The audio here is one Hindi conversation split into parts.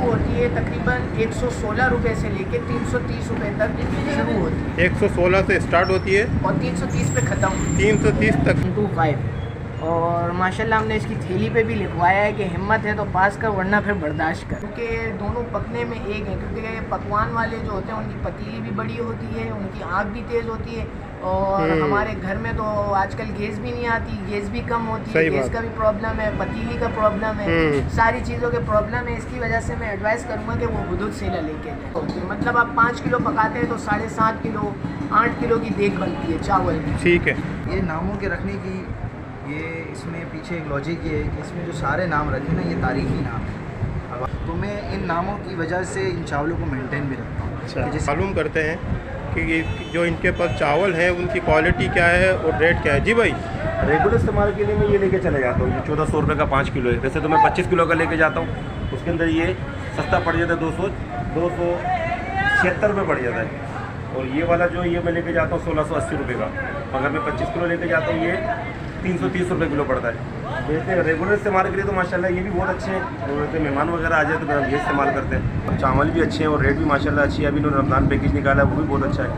होती है तकरीबन 116 रुपये से लेके 330 रुपये तक शुरू होती है। 116 से स्टार्ट होती है और 330 पे ख़त्म, 330 तक। 25। और माशाल्लाह हमने इसकी थैली पे भी लिखवाया है कि हिम्मत है तो पास कर वरना फिर बर्दाश्त कर, क्योंकि दोनों पकने में एक है। क्योंकि पकवान वाले जो होते हैं उनकी पतीली भी बड़ी होती है, उनकी आग भी तेज़ होती है। और हमारे घर में तो आजकल गैस भी नहीं आती, गैस भी कम होती है, गैस का भी प्रॉब्लम है, पतीली का प्रॉब्लम है, सारी चीज़ों के प्रॉब्लम है। इसकी वजह से मैं एडवाइस करूँगा कि वो हुदूद सेला लेके जाए। मतलब आप 5 किलो पकाते हैं तो 7.5 किलो 8 किलो की देग बनती है चावल की। ठीक है। ये नामों के रखने की ये इसमें पीछे एक लॉजिक ये है कि इसमें जो सारे नाम रखे ना ये तारीखी नाम है, तो मैं इन नामों की वजह से इन चावलों को मेंटेन भी रखता हूँ। अच्छा, मालूम करते हैं कि ये जो इनके पास चावल है उनकी क्वालिटी क्या है और रेट क्या है। जी भाई, रेगुलर इस्तेमाल के लिए मैं ये लेके चले जाता हूँ। ये 1400 रुपये का 5 किलो है। वैसे तो मैं 25 किलो का लेके जाता हूँ, उसके अंदर ये सस्ता पड़ जाता है, 276 रुपये पड़ जाता है। और ये वाला जो ये मैं लेके जाता हूँ 1680 रुपये का, मगर मैं 25 किलो लेके जाता हूँ, ये 330 रुपये किलो पड़ता है। वैसे रेगुलर इस्तेमाल के लिए तो माशाल्लाह ये भी बहुत अच्छे हैं। और वैसे मेहमान वगैरह आ जाए तो हम ये इस्तेमाल करते हैं। और चावल भी अच्छे हैं और रेट भी माशाल्लाह अच्छी है। अभी इन्होंने रमज़ान पैकेज निकाला है, वो भी बहुत अच्छा है।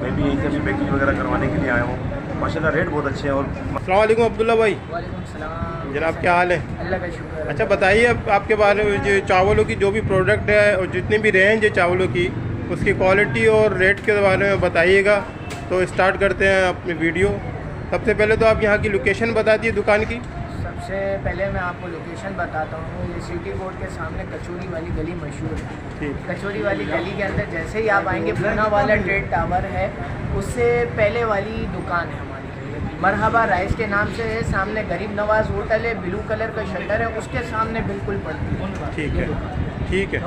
मैं भी यहीं से भी पैकेज वगैरह करवाने के लिए आया हूँ। माशाल्लाह रेट बहुत अच्छे हैं। और अस्सलाम वालेकुम अब्दुल्ला भाई। वालेकुम सलाम जनाब, क्या हाल है? अल्लाह का शुक्र है। अच्छा बताइए अब आपके बारे में, जो चावलों की जो भी प्रोडक्ट है और जितनी भी रेंज है चावलों की, उसकी क्वालिटी और रेट के बारे में बताइएगा। तो स्टार्ट करते हैं अपनी वीडियो। सबसे पहले तो आप यहाँ की लोकेशन बता दिए दुकान की। सबसे पहले मैं आपको लोकेशन बताता हूँ। ये सिटी बोर्ड के सामने कचौरी वाली गली मशहूर है। ठीक। कचौरी वाली गली के अंदर जैसे ही आप आएंगे पूना वाला ट्रेड टावर है, उससे पहले वाली दुकान है हमारी, मरहबा राइस के नाम से है। सामने गरीब नवाज होटल है, ब्लू कलर का शटर है, उसके सामने बिल्कुल पड़ती है। ठीक है, ठीक है।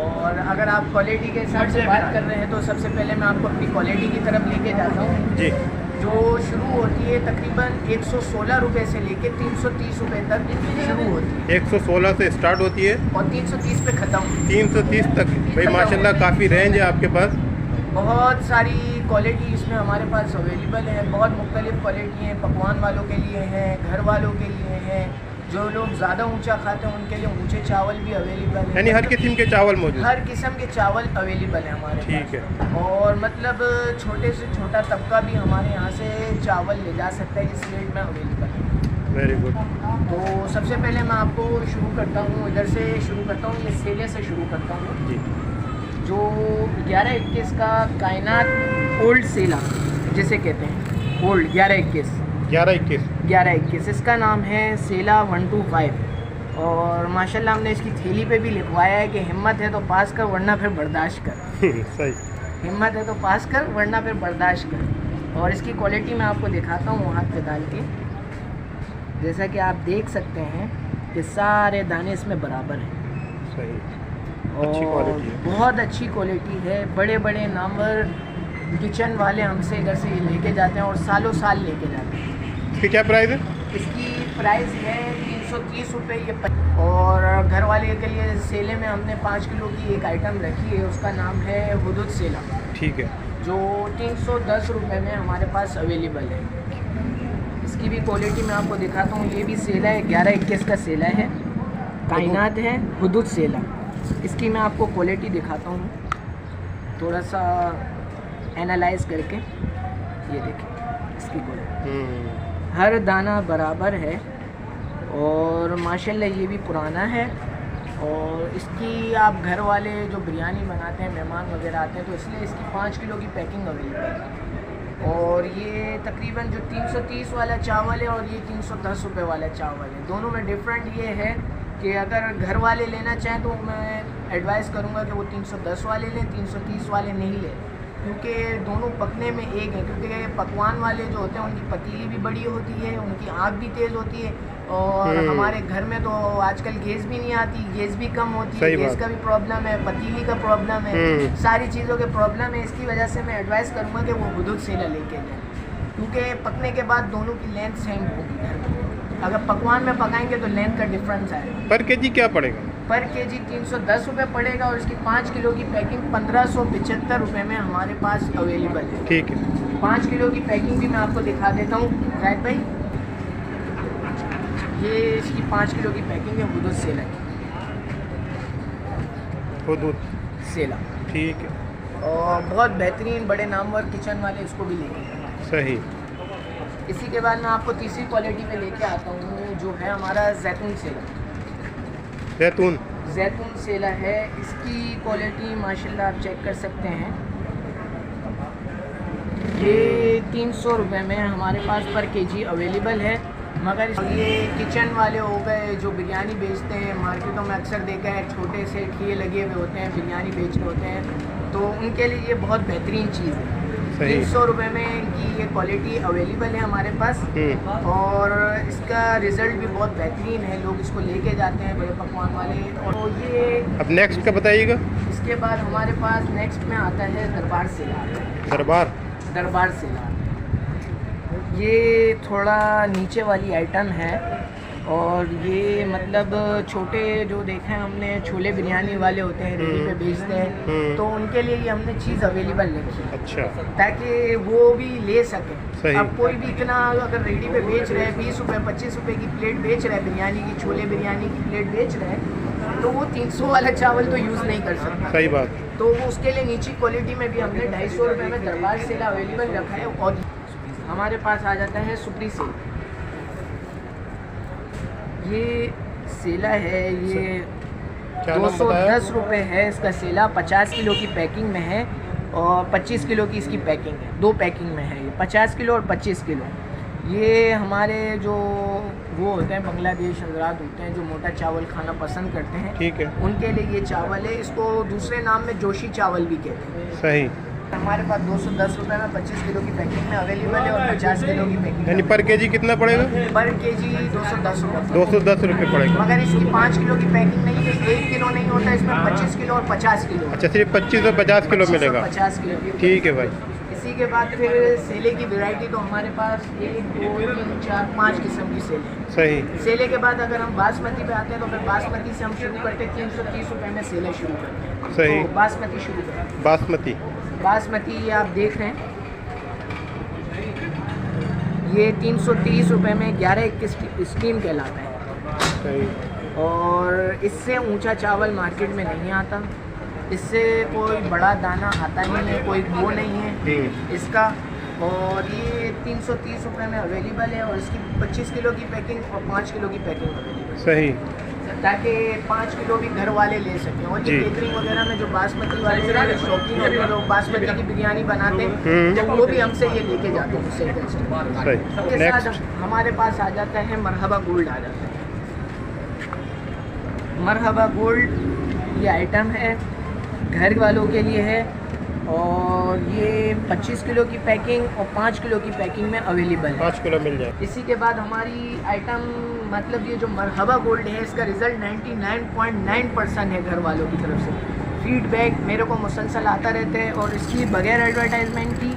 और अगर आप क्वालिटी के हिसाब से बात कर रहे हैं तो सबसे पहले मैं आपको अपनी क्वालिटी की तरफ लेके जाता हूँ। जी। जो शुरू होती है तकरीबन 116 रुपये से लेके 330 रुपये तक शुरू होती है। 116 से स्टार्ट होती है और 330 पे ख़त्म, 330 तक। भाई माशाल्लाह काफ़ी रेंज है आपके पास। बहुत सारी क्वालिटी इसमें हमारे पास अवेलेबल है। बहुत मुख्तलिफ़ क्वालिटी हैं, पकवान वालों के लिए हैं, घर वालों के लिए हैं। जो लोग ज़्यादा ऊंचा खाते हैं उनके लिए ऊंचे चावल भी अवेलेबल है। यानी हर किस्म के चावल मौजूद, हर किस्म के चावल अवेलेबल है हमारे ठीक पास। है। और मतलब छोटे से छोटा तबका भी हमारे यहाँ से चावल ले जा सकता है, इस रेट में अवेलेबल है। Very good. तो सबसे पहले मैं आपको शुरू करता हूँ, इधर से शुरू करता हूँ, ये सेले से शुरू करता हूँ। जी। जो 1121 का कायनात ओल्ड सेला जिसे कहते हैं, ओल्ड 1121 इसका नाम है सेला 125। और माशाल्लाह हमने इसकी थैली पे भी लिखवाया है कि हिम्मत है तो पास कर वरना फिर बर्दाश्त कर। सही। हिम्मत है तो पास कर वरना फिर बर्दाश्त कर। और इसकी क्वालिटी मैं आपको दिखाता हूँ हाथ पे डाल के। जैसा कि आप देख सकते हैं कि सारे दाने इसमें बराबर हैं। सही, अच्छी क्वालिटी है, बहुत अच्छी क्वालिटी है। बड़े बड़े नामवर किचन वाले हमसे इधर से लेके जाते हैं और सालों साल लेके जाते हैं। इसकी क्या प्राइस है? इसकी प्राइस है 330 रुपये ये। और घर वाले के लिए सेले में हमने 5 किलो की एक आइटम रखी है, उसका नाम है हुदूद सेला। ठीक है। जो 310 रुपये में हमारे पास अवेलेबल है। इसकी भी क्वालिटी मैं आपको दिखाता हूँ। ये भी सेला है, 1121 का सेला है, कायनात है, हुदूद सेला। इसकी मैं आपको क्वालिटी दिखाता हूँ थोड़ा सा एनालाइज करके। ये देखिए इसकी क्वालिटी, हर दाना बराबर है। और माशाल्लाह ये भी पुराना है। और इसकी आप घर वाले जो बिरयानी बनाते हैं, मेहमान वगैरह आते हैं, तो इसलिए इसकी 5 किलो की पैकिंग अवेलेबल है। और ये तकरीबन जो 330 वाला चावल है और ये 310 रुपये वाला चावल है, दोनों में डिफरेंट ये है कि अगर घर वाले लेना चाहें तो मैं एडवाइस करूँगा कि वो 310 वाले लें, 330 वाले नहीं लें, क्योंकि दोनों पकने में एक है। क्योंकि पकवान वाले जो होते हैं उनकी पतीली भी बड़ी होती है, उनकी आग भी तेज़ होती है। और हमारे घर में तो आजकल गैस भी नहीं आती, गैस भी कम होती है, गैस का भी प्रॉब्लम है, पतीली का प्रॉब्लम है, सारी चीज़ों के प्रॉब्लम है। इसकी वजह से मैं एडवाइस करूँगा कि वो हुदूद सेला लेके जाए, क्योंकि पकने के बाद दोनों की लेंथ सेम होगी घर में। अगर पकवान में पकाएंगे तो लेंथ का डिफरेंस आएगा। पर केजी क्या पड़ेगा? पर केजी 310 रुपये पड़ेगा। और इसकी 5 किलो की पैकिंग 1575 रुपये में हमारे पास अवेलेबल है। ठीक है। 5 किलो की पैकिंग भी मैं आपको दिखा देता हूँ राइट भाई। ये इसकी 5 किलो की पैकिंग है हुदूद सेला की। हुदूद, सेला। ठीक है। और बहुत बेहतरीन बड़े नामवर किचन वाले इसको भी लेके गए। सही। इसी के बाद मैं आपको तीसरी क्वालिटी पे लेके आता हूँ, जो है हमारा जैतून सेला। जैतून सेला है, इसकी क्वालिटी माशाल्लाह आप चेक कर सकते हैं। ये 300 रुपये में हमारे पास पर केजी अवेलेबल है। मगर ये किचन वाले हो गए जो बिरयानी बेचते हैं, मार्केटों में अक्सर देखा है छोटे से ठिए लगे हुए होते हैं, बिरयानी बेच रहे होते हैं, तो उनके लिए ये बहुत बेहतरीन चीज़ है। 300 रुपये में इनकी ये क्वालिटी अवेलेबल है हमारे पास, और इसका रिज़ल्ट भी बहुत बेहतरीन है। लोग इसको लेके जाते हैं बड़े पकवान वाले। और तो ये अब नेक्स्ट का बताइएगा। इसके बाद हमारे पास नेक्स्ट में आता है दरबार सेला। दरबार सेला ये थोड़ा नीचे वाली आइटम है, और ये मतलब छोटे जो देखे हैं हमने छोले बिरयानी वाले होते हैं, रेडी पे बेचते हैं, तो उनके लिए ये हमने चीज़ अवेलेबल रखी है। अच्छा। ताकि वो भी ले सकें। सही। अब कोई भी इतना अगर रेडी पे बेच रहे हैं, 20 रुपये 25 रुपये की प्लेट बेच रहा है बिरयानी की, छोले बिरयानी की प्लेट बेच रहे हैं, तो वो 300 वाला चावल तो यूज़ नहीं कर सकता। सही बात। तो वो उसके लिए नीची क्वालिटी में भी हमने 250 रुपये में दरबार सेला अवेलेबल रखा है। और हमारे पास आ जाता है सुपरी सेल। ये सेला है, ये 210 रुपये है इसका सेला। 50 किलो की पैकिंग में है और 25 किलो की इसकी पैकिंग है। 2 पैकिंग में है ये, 50 किलो और 25 किलो। ये हमारे जो वो होते हैं बांग्लादेश हजरात होते हैं जो मोटा चावल खाना पसंद करते हैं, ठीक है, उनके लिए ये चावल है। इसको दूसरे नाम में जोशी चावल भी कहते हैं। सही। हमारे पास 210 रुपये में 25 किलो की पैकिंग में अवेलेबल है, और 50 किलो की पैकिंग यानी पर केजी कितना पड़ेगा? पर केजी 210 रुपये। 210 रुपये पड़ेगा। मगर इसकी 5 किलो की पैकिंग नहीं है, 1 किलो नहीं होता इसमें, 25 किलो और 50 किलो। अच्छा, सिर्फ 25 और 50 किलो मिलेगा। 50 किलो। ठीक है भाई। इसी के बाद फिर सेले की वैरायटी तो हमारे पास 1 2 3 4 5 किस्म की सेले हैं। सही। सेले के बाद अगर हम बासमती पे आते हैं तो फिर बासमती से हम शुरू करते हैं, 330 रुपये में सेले शुरू करते हैं। सही। तो बासमती शुरू करते हैं। बासमती आप देख रहे हैं, ये 330 रुपये में 11-21 स्टीम कहलाता है। सही। और इससे ऊंचा चावल मार्केट में नहीं आता, इससे कोई बड़ा दाना आता नहीं है, कोई वो नहीं है इसका। और ये 330 रुपये में अवेलेबल है, और इसकी 25 किलो की पैकिंग और 5 किलो की पैकिंग अवेलेबल है। सही। ताकि 5 किलो भी घर वाले ले सकें। और ये केटरिंग वगैरह में जो बासमती वाले शौकीन होते हैं, लोग बासमती की बिरयानी बनाते हैं, तो वो भी हमसे ये लेके जाते हैं उससे टेस्ट। इसके साथ हमारे पास आ जाता है मरहबा गोल्ड आ जाता है। मरहबा गोल्ड ये आइटम है, घर वालों के लिए है, और ये 25 किलो की पैकिंग और 5 किलो की पैकिंग में अवेलेबल है। 5 किलो मिल जाए। इसी के बाद हमारी आइटम मतलब ये जो मरहबा गोल्ड है, इसका रिज़ल्ट 99.9% है घर वालों की तरफ से। फीडबैक मेरे को मुसलसल आता रहता है, और इसकी बगैर एडवर्टाइजमेंट की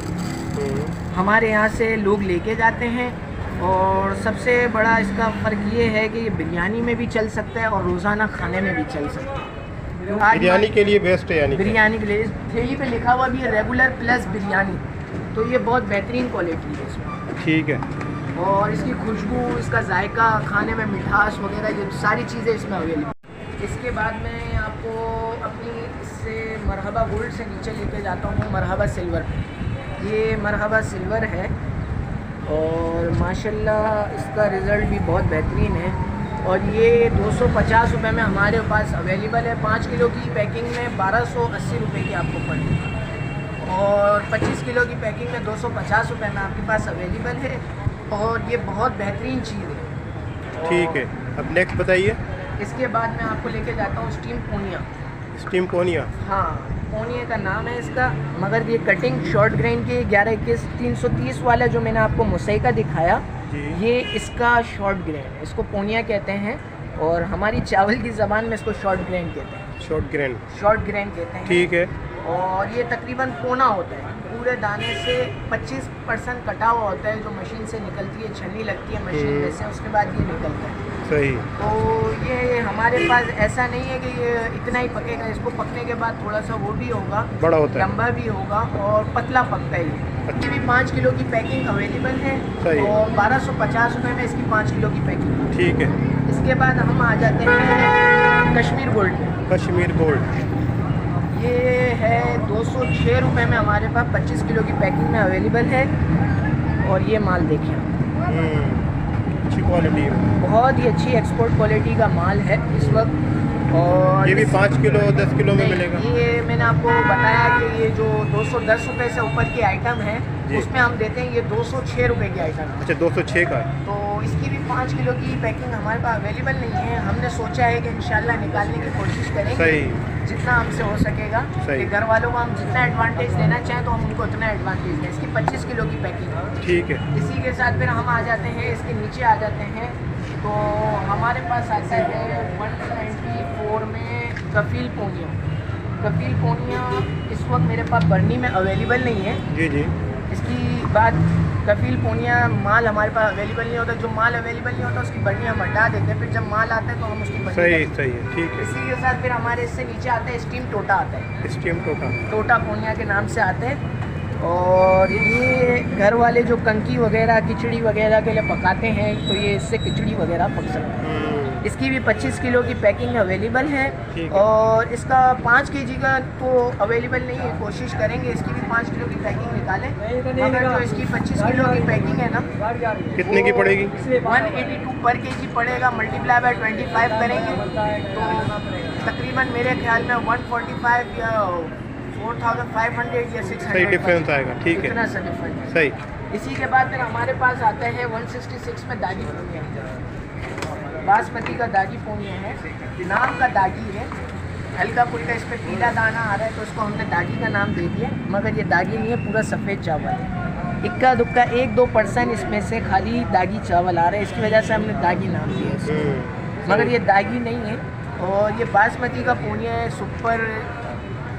हमारे यहाँ से लोग लेके जाते हैं। और सबसे बड़ा इसका फ़र्क ये है कि ये बिरयानी में भी चल सकता है और रोज़ाना खाने में भी चल सकता है। बिरयानी के लिए बेस्ट है, यानी बिरयानी के लिए इस थैली पे लिखा हुआ भी है रेगुलर प्लस बिरयानी, तो ये बहुत बेहतरीन क्वालिटी है इसमें। ठीक है। और इसकी खुशबू, इसका जायका, खाने में मिठास वगैरह, ये सारी चीज़ें इसमें अवेलेबल। इसके बाद मैं आपको अपनी इससे मरहबा गोल्ड से नीचे लेके जाता हूँ मरहबा सिल्वर पे। ये मरहबा सिल्वर है, और माशाल्लाह इसका रिज़ल्ट भी बहुत बेहतरीन है। और ये 250 रुपये में हमारे पास अवेलेबल है। 5 किलो की पैकिंग में 1280 रुपये की आपको पड़ेगी, और 25 किलो की पैकिंग में 250 रुपये में आपके पास अवेलेबल है। और ये बहुत बेहतरीन चीज़ है। ठीक है, अब नेक्स्ट बताइए। इसके बाद मैं आपको लेके जाता हूँ स्टीम पोनिया। स्टीम पोनिया? हाँ, पोनिया का नाम है इसका, मगर ये कटिंग शॉर्ट ग्रेन की 11-21 330 वाला जो मैंने आपको मुसैका दिखाया, ये इसका शॉर्ट ग्रेन है, इसको पोनिया कहते हैं, और हमारी चावल की ज़बान में इसको शॉर्ट ग्रेन कहते हैं। शॉर्ट ग्रेन कहते हैं। ठीक है। और ये तकरीबन पोना होता है, पूरे दाने से 25% कटा हुआ होता है, जो मशीन से निकलती है, छन्नी लगती है मशीन में से, उसके बाद ये निकलता है। सही। तो ये हमारे पास ऐसा नहीं है कि ये इतना ही पकेगा, इसको पकने के बाद थोड़ा सा वो भी होगा, बड़ा होता है, लंबा भी होगा, और पतला पकता है ये। इसकी भी 5 किलो की पैकिंग अवेलेबल है, और 1250 रुपये में इसकी 5 किलो की पैकिंग। ठीक है। इसके बाद हम आ जाते हैं कश्मीर गोल्ड में। कश्मीर गोल्ड ये है 206 रुपये में हमारे पास 25 किलो की पैकिंग में अवेलेबल है। और ये माल देखिए, अच्छी क्वालिटी है, बहुत ही अच्छी एक्सपोर्ट क्वालिटी का माल है इस वक्त। और ये भी 5 किलो 10 किलो में मिलेगा। ये मैंने आपको बताया कि ये जो 210 रुपये से ऊपर की आइटम है जी। उसमें हम देते हैं ये 206 रुपये की आइटम है। अच्छा 206 का है। तो इसकी भी 5 किलो की पैकिंग हमारे पास अवेलेबल नहीं है। हमने सोचा है कि इंशाल्लाह निकालने की कोशिश करेंगे सही, जितना हमसे हो सकेगा सही। कि घर वालों को हम जितना एडवांटेज देना चाहें तो हम उनको उतना एडवांटेज दें। इसकी 25 किलो की पैकिंग है। ठीक है। इसी के साथ फिर हम आ जाते हैं, इसके नीचे आ जाते हैं तो हमारे पास आता है 194 में कफील पोनिया। कफील पोनिया इस वक्त मेरे पास बर्नी में अवेलेबल नहीं है। जी जी। इसकी बात, कफील पोनिया माल हमारे पास अवेलेबल नहीं होता। जो माल अवेलेबल नहीं होता उसकी बर्नी हम हटा देते हैं, फिर जब माल आता है तो हम उसकी बर्नी सही करते हैं। सही है, ठीक है। इसी के साथ फिर हमारे इससे नीचे आता है स्टीम टोटा आता है। स्टीम टोटा, टोटा पोनिया के नाम से आते हैं। और ये घर वाले जो कंकी वगैरह खिचड़ी वगैरह के लिए पकाते हैं तो ये इससे खिचड़ी वगैरह पक सकती है। इसकी भी 25 किलो की पैकिंग अवेलेबल है। ठीक है। और इसका 5 kg का तो अवेलेबल नहीं है, कोशिश करेंगे इसकी भी 5 किलो की पैकिंग निकालें। मगर जो इसकी 25 किलो की पैकिंग है ना, कितने की पड़ेगी? 182 पर kg पड़ेगा। मल्टीप्लाई बाय 25 करेंगे तो तकरीबन मेरे ख्याल में 145 या 4500 या 600 सही डिफरेंस आएगा, ठीक है। इतना सा डिफरेंस। सही। इसी के बाद फिर हमारे पास आता है 166 में दागी पोनिया। बासमती का दागी पोनिया है, नाम का दागी है। हल्का फुल्का इस पर पीला दाना आ रहा है तो उसको हमने दागी का नाम दे दिया, मगर ये दागी नहीं है, पूरा सफ़ेद चावल है। इक्का दुक्का 1-2% इसमें से खाली दागी चावल आ रहा है, इसकी वजह से हमने दागी नाम दिया इसको, मगर ये दागी नहीं है। और ये बासमती का पोनिया है, सुपर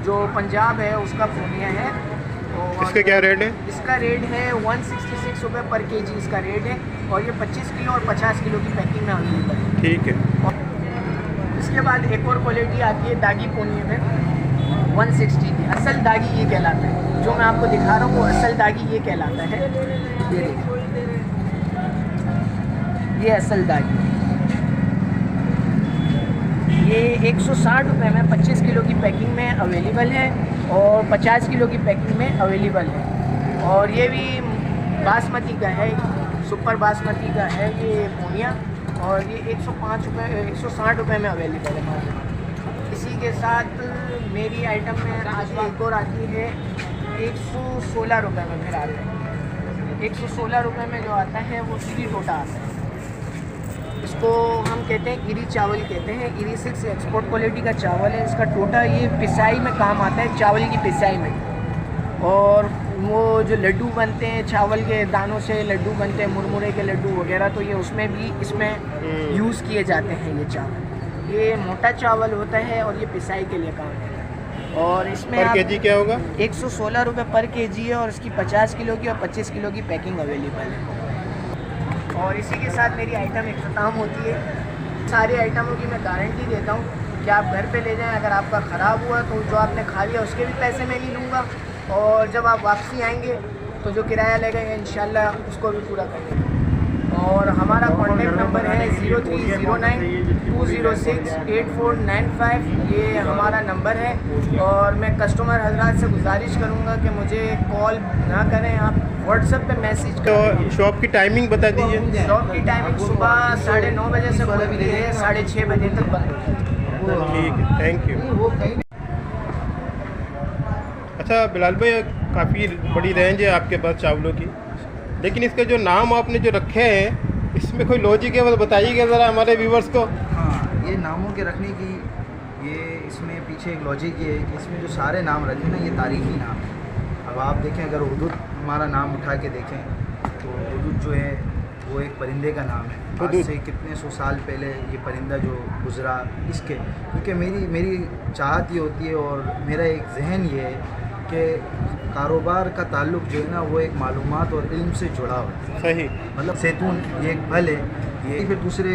जो पंजाब है उसका पोनिया है। और इसके क्या रेट है? इसका रेट है 166 रुपये पर kg इसका रेट है। और ये 25 किलो और 50 किलो की पैकिंग में अवेलेबल है। ठीक है। और इसके बाद एक और क्वालिटी आती है दागी पोनिया में 160 की। असल दागी ये कहलाता है, जो मैं आपको दिखा रहा हूँ वो असल दागी ये कहलाता है। ये देखिए, ये असल दागी, ये 160 रुपये में 25 किलो की पैकिंग में अवेलेबल है और 50 किलो की पैकिंग में अवेलेबल है। और ये भी बासमती का है, सुपर बासमती का है ये पोनिया। और ये 105 रुपये 160 रुपये में अवेलेबल है मार्केट। इसी के साथ मेरी आइटम में आज एक और आती है 116 रुपये में। फिर आता है 116 रुपये में जो आता है वो इरी टोटा आता है। इसको हम कहते हैं इरी चावल कहते हैं। इरी 6 एक्सपोर्ट क्वालिटी का चावल है। इसका टोटा ये पिसाई में काम आता है, चावल की पिसाई में। और वो जो लड्डू बनते हैं चावल के दानों से, लड्डू बनते हैं मुरमुरे के लड्डू वगैरह, तो ये उसमें भी इसमें यूज़ किए जाते हैं ये चावल। ये मोटा चावल होता है और ये पिसाई के लिए काम करता है। और इसमें पर केजी क्या होगा? 116 रुपये पर kg है और इसकी 50 किलो की और 25 किलो की पैकिंग अवेलेबल है। और इसी के साथ मेरी आइटम इख्तिताम होती है। सारी आइटमों की मैं गारंटी देता हूँ कि आप घर पे ले जाएं, अगर आपका ख़राब हुआ तो जो आपने खा लिया उसके भी पैसे मैं नहीं लूँगा। और जब आप वापसी आएंगे तो जो किराया लगेगा इंशाल्लाह उसको भी पूरा करेंगे। और हमारा कॉन्टैक्ट नंबर है 0309 206 8495। ये हमारा नंबर है। और मैं कस्टमर हजरात से गुजारिश करूँगा कि मुझे कॉल ना करें, आप व्हाट्सएप पे मैसेज तो करें। शॉप की टाइमिंग बता दीजिए। शॉप की टाइमिंग सुबह 9:30 बजे से खुलती है, 6:30 बजे तक बंद होती है। ठीक है, थैंक यू। अच्छा बिलाल भाई, काफ़ी बड़ी रेंज है आपके पास चावलों की, लेकिन इसका जो नाम आपने जो रखे हैं इसमें कोई लॉजिक है, वो बताइएगा ज़रा हमारे व्यूवर्स को। हाँ, ये नामों के रखने की ये इसमें पीछे एक लॉजिक ये है कि इसमें जो सारे नाम रखे ना ये तारीख़ी नाम है। अब आप देखें, अगर हुदूद हमारा नाम उठा के देखें तो हुदूद जो है वो एक परिंदे का नाम है। आज से कितने सौ साल पहले ये परिंदा जो गुज़रा इसके, क्योंकि मेरी चाहत ये होती है और मेरा एक जहन ये है कि कारोबार का ताल्लुक़ जो है ना वो एक मालूमात और इल्म से जुड़ा हुआ है। सही। मतलब सैतून ये एक फल है, ये फिर दूसरे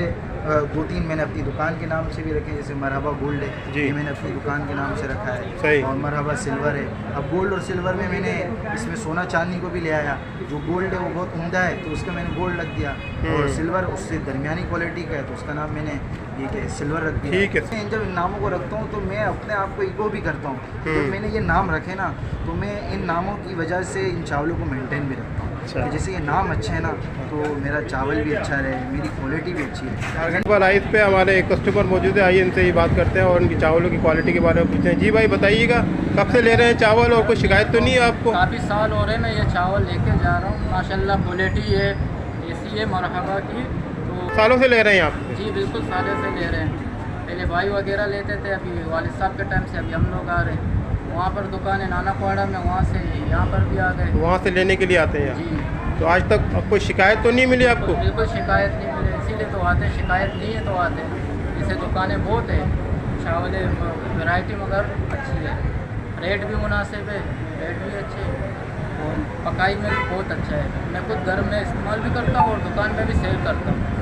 2-3 मैंने अपनी दुकान के नाम से भी रखे, जैसे मरहबा गोल्ड है, जी। ये मैंने अपनी दुकान के नाम से रखा सही। है। और मरहबा सिल्वर है। अब गोल्ड और सिल्वर में मैंने इसमें सोना चांदी को भी ले आया। जो गोल्ड है वो बहुत उम्दा है तो उसका मैंने गोल्ड रख दिया, और सिल्वर उससे दरमियानी क्वालिटी का है तो उसका नाम मैंने ये क्या सिल्वर रख दिया। ठीक है। मैं जब इन नामों को रखता हूँ तो मैं अपने आप को ईगो भी करता हूँ। जब मैंने ये नाम रखे ना तो मैं इन नामों की वजह से इन चावलों को मेंटेन भी रखता हूँ। अच्छा। कि जैसे ये नाम अच्छे है ना तो मेरा चावल भी अच्छा रहे, मेरी क्वालिटी भी अच्छी है। पर आइस पे हमारे एक कस्टमर मौजूद है, आइए इनसे ही बात करते हैं और उनकी चावलों की क्वालिटी के बारे में पूछते हैं। जी भाई बताइएगा, कब से ले रहे हैं चावल और कोई शिकायत तो नहीं है आपको? काफ़ी साल हो रहे हैं मैं ये चावल लेके जा रहा हूँ, माशाल्लाह क्वालिटी है ऐसी है मरहबा की। तो सालों से ले रहे हैं आप? जी बिल्कुल सालों से ले रहे हैं। पहले भाई वगैरह लेते थे, अभी वालिद साहब के टाइम से अभी हम लोग आ रहे हैं। वहाँ पर दुकान है नाना पहाड़ा में, वहाँ से यहाँ पर भी आ गए। वहाँ से लेने के लिए आते हैं जी यहाँ? तो आज तक कोई शिकायत तो नहीं मिली आपको? बिल्कुल शिकायत नहीं मिले, इसीलिए तो आते हैं। शिकायत नहीं है तो आते हैं। जैसे दुकानें बहुत है, चावल वैरायटी मगर अच्छी है, रेट भी मुनासिब है, रेट भी अच्छे है और पकाई में भी बहुत अच्छा है। मैं खुद घर में इस्तेमाल भी करता हूँ और दुकान में भी सेल करता हूँ।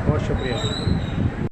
बहुत शुक्रिया।